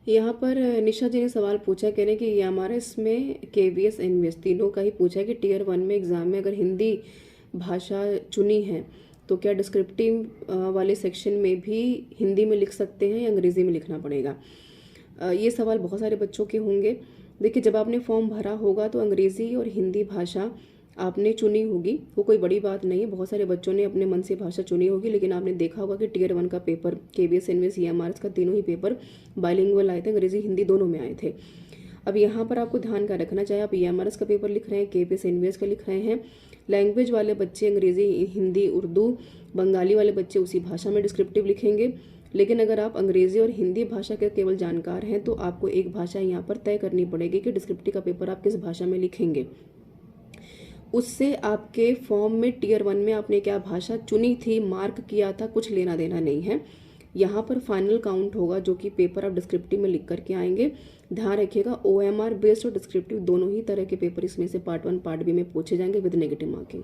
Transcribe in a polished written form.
यहाँ पर निशा जी ने सवाल पूछा, कह रहे हैं कि EMRS में KVS NVS तीनों का ही पूछा है कि टियर 1 में एग्ज़ाम में अगर हिंदी भाषा चुनी है तो क्या डिस्क्रिप्टिव वाले सेक्शन में भी हिंदी में लिख सकते हैं या अंग्रेज़ी में लिखना पड़ेगा। ये सवाल बहुत सारे बच्चों के होंगे। देखिए, जब आपने फॉर्म भरा होगा तो अंग्रेज़ी और हिंदी भाषा आपने चुनी होगी, वो कोई बड़ी बात नहीं है। बहुत सारे बच्चों ने अपने मन से भाषा चुनी होगी, लेकिन आपने देखा होगा कि टियर 1 का पेपर KVS NVS EMRS का तीनों ही पेपर बाइलिंगुअल आए थे, अंग्रेज़ी हिंदी दोनों में आए थे। अब यहाँ पर आपको ध्यान का रखना चाहिए, आप EMRS का पेपर लिख रहे हैं, KVS NVS का लिख रहे हैं, लैंग्वेज वाले बच्चे अंग्रेज़ी हिंदी उर्दू बंगाली वाले बच्चे उसी भाषा में डिस्क्रिप्टिव लिखेंगे। लेकिन अगर आप अंग्रेज़ी और हिंदी भाषा के केवल जानकार हैं तो आपको एक भाषा यहाँ पर तय करनी पड़ेगी कि डिस्क्रिप्टिव का पेपर आप किस भाषा में लिखेंगे। उससे आपके फॉर्म में टियर 1 में आपने क्या भाषा चुनी थी, मार्क किया था, कुछ लेना देना नहीं है। यहाँ पर फाइनल काउंट होगा जो कि पेपर आप डिस्क्रिप्टिव में लिख करके आएंगे। ध्यान रखिएगा, OMR बेस्ड और डिस्क्रिप्टिव दोनों ही तरह के पेपर इसमें से पार्ट 1 पार्ट B में पूछे जाएंगे विद नेगेटिव मार्किंग।